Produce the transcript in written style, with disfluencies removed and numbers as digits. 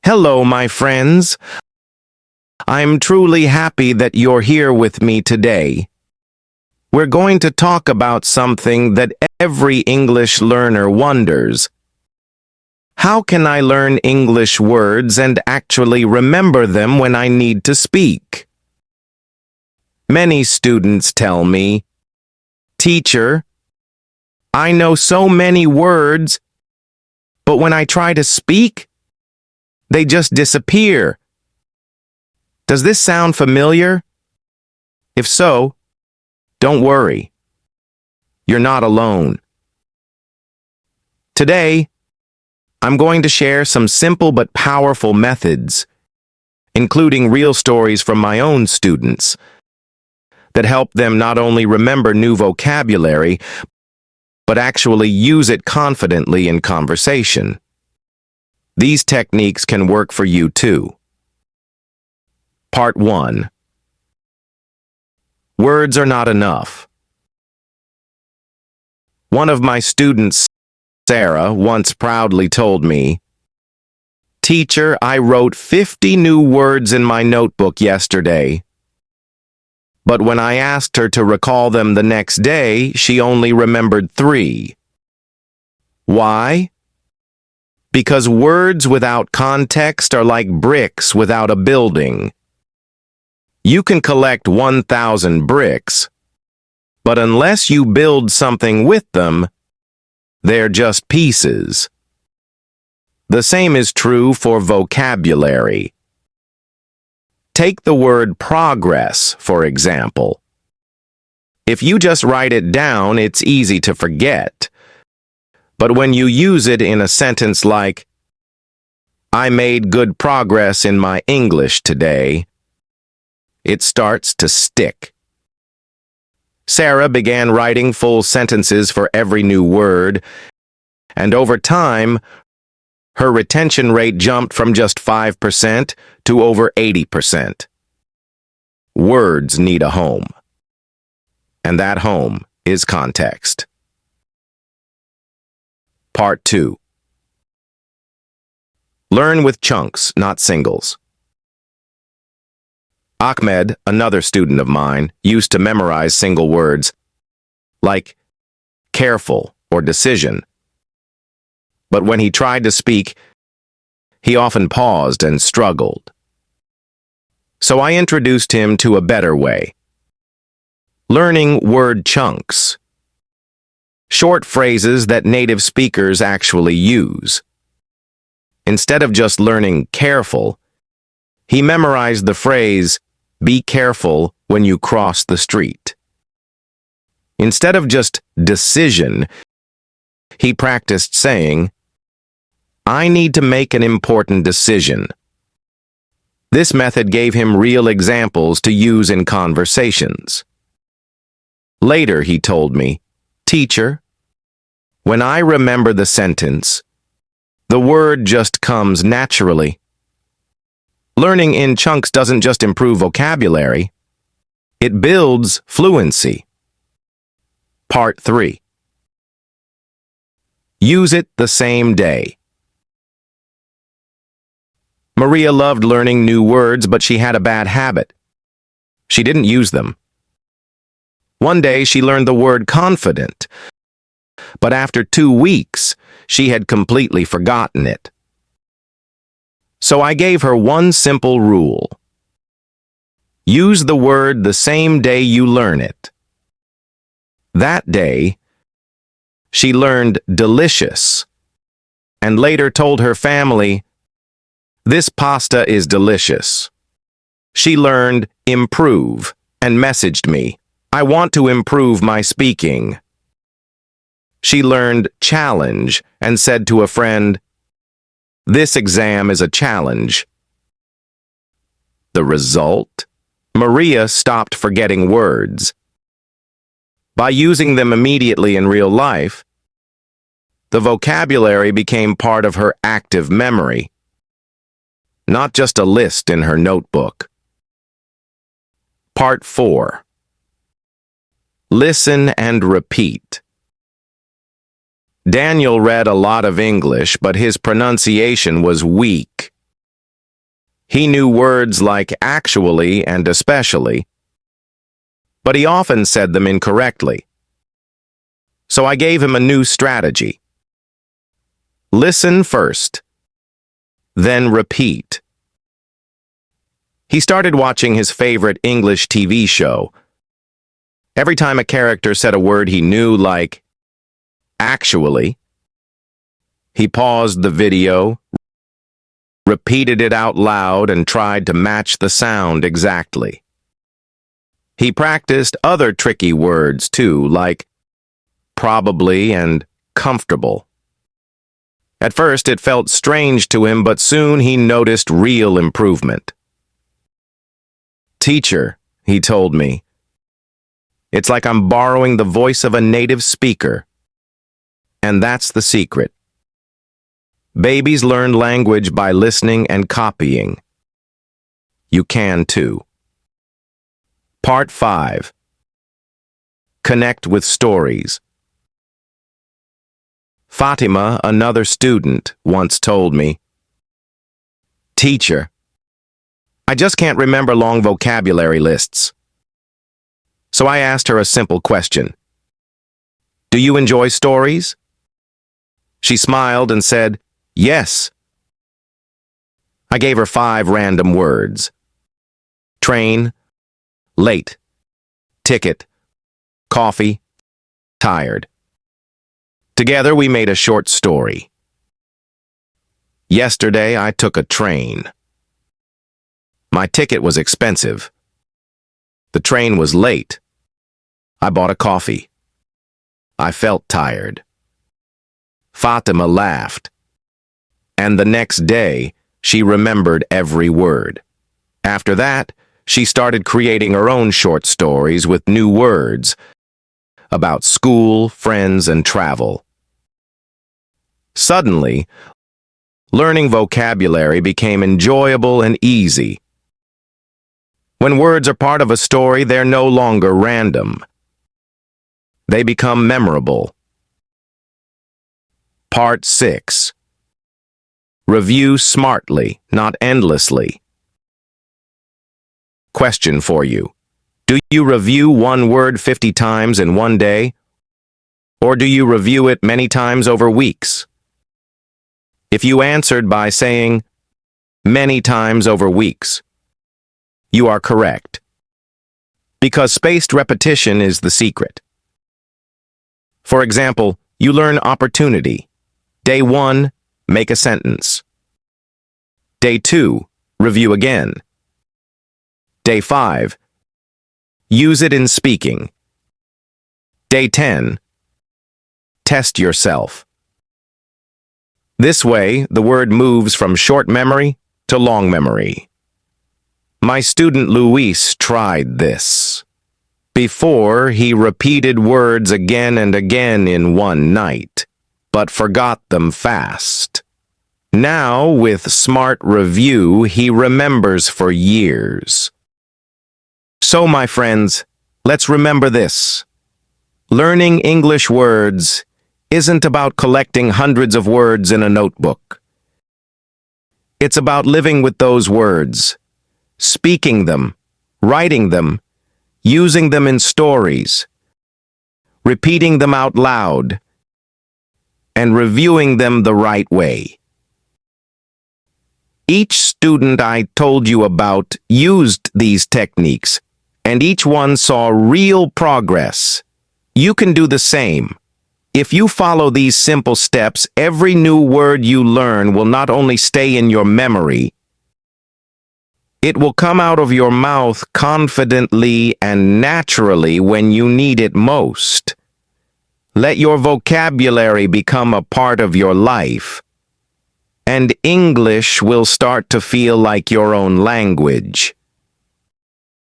Hello, my friends. I'm truly happy that you're here with me today. We're going to talk about something that every English learner wonders. How can I learn English words and actually remember them when I need to speak? Many students tell me, "Teacher, I know so many words, but when I try to speak, they just disappear." Does this sound familiar? If so, don't worry. You're not alone. Today, I'm going to share some simple but powerful methods, including real stories from my own students, that help them not only remember new vocabulary, but actually use it confidently in conversation. These techniques can work for you too. Part 1. Words are not enough. One of my students, Sarah, once proudly told me, "Teacher, I wrote 50 new words in my notebook yesterday." But when I asked her to recall them the next day, she only remembered 3. Why? Because words without context are like bricks without a building. You can collect 1,000 bricks, but unless you build something with them, they're just pieces. The same is true for vocabulary. Take the word progress, for example. If you just write it down, it's easy to forget. But when you use it in a sentence like, "I made good progress in my English today," it starts to stick. Sarah began writing full sentences for every new word, and over time, her retention rate jumped from just 5% to over 80%. Words need a home, and that home is context. Part 2. Learn with chunks, not singles. Ahmed, another student of mine, used to memorize single words like careful or decision. But when he tried to speak, he often paused and struggled. So I introduced him to a better way. Learning word chunks. Short phrases that native speakers actually use. Instead of just learning careful, he memorized the phrase, "Be careful when you cross the street." Instead of just decision, he practiced saying, "I need to make an important decision." This method gave him real examples to use in conversations. Later, he told me, "Teacher, when I remember the sentence, the word just comes naturally." Learning in chunks doesn't just improve vocabulary, it builds fluency. Part 3. Use it the same day. Maria loved learning new words, but she had a bad habit. She didn't use them. One day she learned the word confident, but after 2 weeks, she had completely forgotten it. So I gave her one simple rule. Use the word the same day you learn it. That day, she learned delicious, and later told her family, "This pasta is delicious." She learned improve and messaged me, "I want to improve my speaking." She learned challenge and said to a friend, "This exam is a challenge." The result? Maria stopped forgetting words. By using them immediately in real life, the vocabulary became part of her active memory, not just a list in her notebook. Part 4. Listen and repeat. Daniel read a lot of English, but his pronunciation was weak. He knew words like actually and especially, but he often said them incorrectly. So I gave him a new strategy. Listen first, then repeat. He started watching his favorite English TV show. Every time a character said a word he knew, like actually, he paused the video, repeated it out loud, and tried to match the sound exactly. He practiced other tricky words too, like probably and comfortable. At first it felt strange to him, but soon he noticed real improvement. "Teacher," he told me, "it's like I'm borrowing the voice of a native speaker." And that's the secret. Babies learn language by listening and copying. You can too. Part 5. Connect with stories. Fatima, another student, once told me, "Teacher, I just can't remember long vocabulary lists." So I asked her a simple question. "Do you enjoy stories?" She smiled and said, "Yes." I gave her 5 random words. Train, late, ticket, coffee, tired. Together we made a short story. Yesterday I took a train. My ticket was expensive. The train was late. I bought a coffee. I felt tired. Fatima laughed. And the next day, she remembered every word. After that, she started creating her own short stories with new words about school, friends, and travel. Suddenly, learning vocabulary became enjoyable and easy. When words are part of a story, they're no longer random. They become memorable. Part 6. Review smartly, not endlessly. Question for you. Do you review one word 50 times in one day? Or do you review it many times over weeks? If you answered by saying, many times over weeks, you are correct. Because spaced repetition is the secret. For example, you learn opportunity. Day 1, make a sentence. Day 2, review again. Day 5, use it in speaking. Day 10, test yourself. This way, the word moves from short memory to long memory. My student Luis tried this. Before, he repeated words again and again in one night, but forgot them fast. Now, with smart review, he remembers for years. So, my friends, let's remember this. Learning English words isn't about collecting hundreds of words in a notebook. It's about living with those words, speaking them, writing them, using them in stories, repeating them out loud, and reviewing them the right way. Each student I told you about used these techniques, and each one saw real progress. You can do the same. If you follow these simple steps, every new word you learn will not only stay in your memory, it will come out of your mouth confidently and naturally when you need it most. Let your vocabulary become a part of your life, and English will start to feel like your own language.